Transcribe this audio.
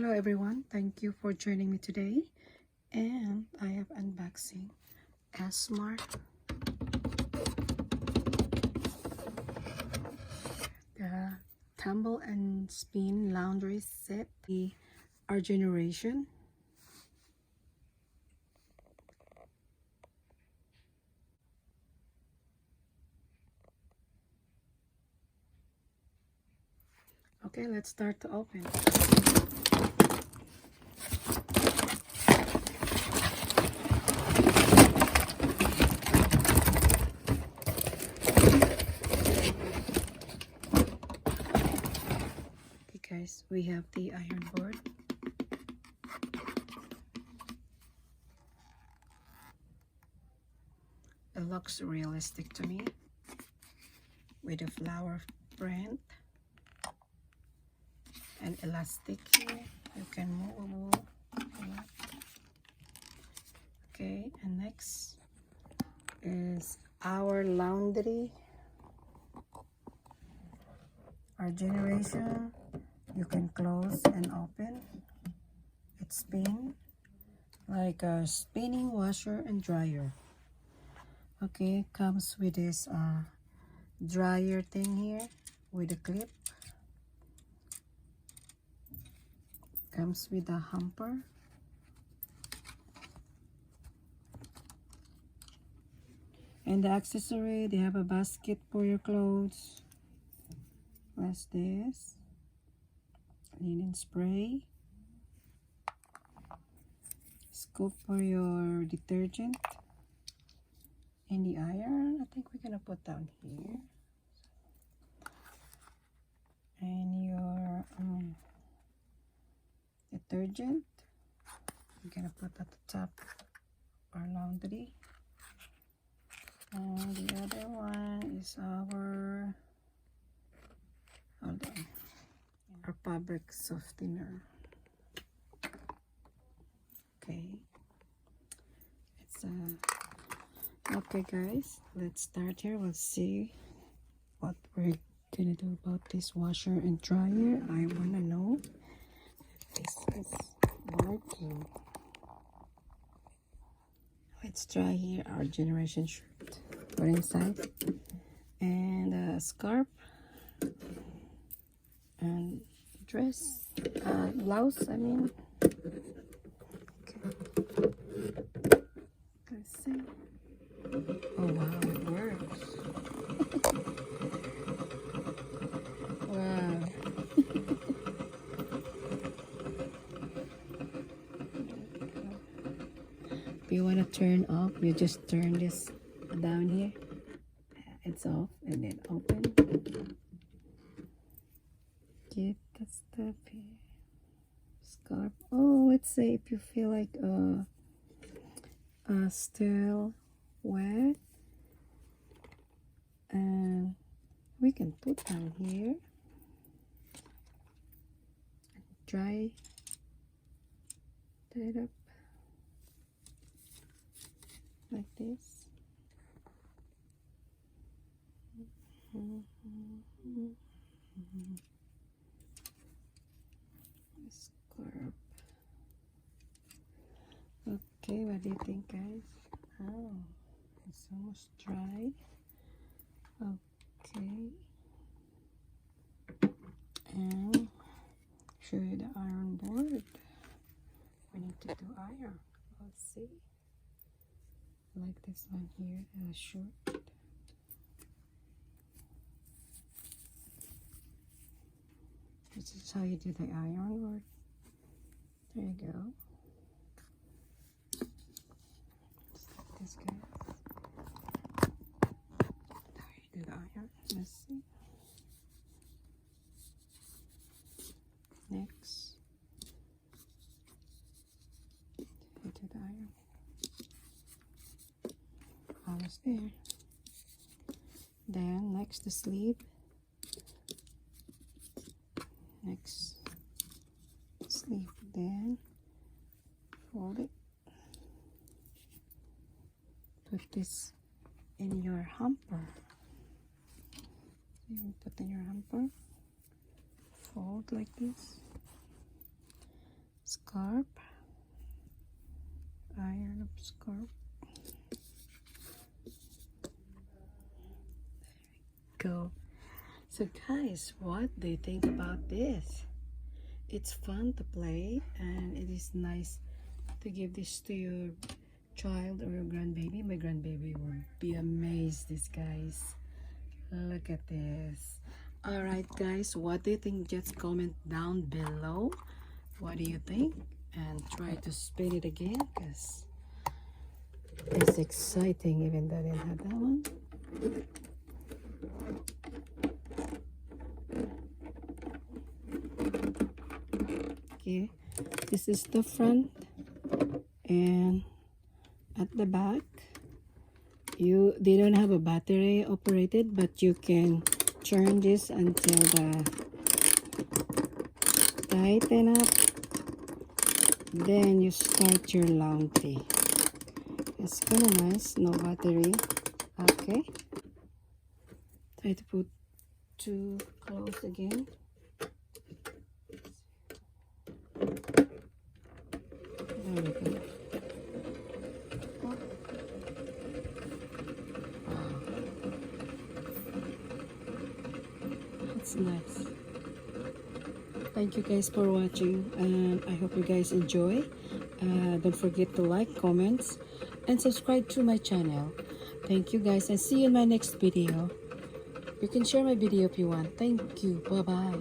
Hello everyone, thank you for joining me today, and I have unboxing Smart, the tumble and spin laundry set, our generation. Okay, let's start to open. Okay guys, we have the iron board. It looks realistic to me with a flower print and elastic here. You can move. Okay, and next is our laundry, our generation. You can close and open. It's spin like a spinning washer and dryer. Okay, comes with this dryer thing here with a clip. Comes with a hamper. And the accessory, they have a basket for your clothes. What's this? Linen spray. Scoop for your detergent. And the iron, I think we're gonna put down here. And your detergent, we're gonna put at the top our laundry. And the other one is our, hold on, our fabric softener. Okay, it's okay guys, let's start here. We'll see what we're gonna do about this washer and dryer. I wanna know if this is working. Let's try here our generation shirt. Put inside, and a scarf and dress, blouse. I mean, okay. Let's see. Oh wow, it works. Wow. If you want to turn off, you just turn this down here. It's off, and then open. Get the stuff here. Scarf. Oh, let's say if you feel like still wet, and we can put down here. Dry it up like this. Scarf. Okay, what do you think, guys? Oh, it's almost dry. Okay, and show you the iron board. We need to do iron. Let's see. Like this one here, short. This is how you do the iron board. There you go. Just like this, guys. How you do the iron. Let's see. Next, you do the iron. Almost there. Then next, the sleeve. Next sleeve, then fold it. Put this in your hamper. You put in your hamper. Fold like this. scarf, iron of scarf. Go. So guys, what do you think about this? It's fun to play and it is nice to give this to your child or your grandbaby. My grandbaby will be amazed, these guys. Look at this. Alright guys, what do you think? Just comment down below. What do you think? And try to spin it again because it's exciting even though I didn't have that one. Okay, this is the front, and at the back they don't have a battery operated, but you can turn this until the tighten up, then you start your laundry. It's kind of nice, no battery. Okay, try to put two close again. There we go. Oh. Wow. That's nice. Thank you guys for watching, and I hope you guys enjoy. Don't forget to like, comments, and subscribe to my channel. Thank you guys, and see you in my next video. You can share my video if you want. Thank you. Bye bye.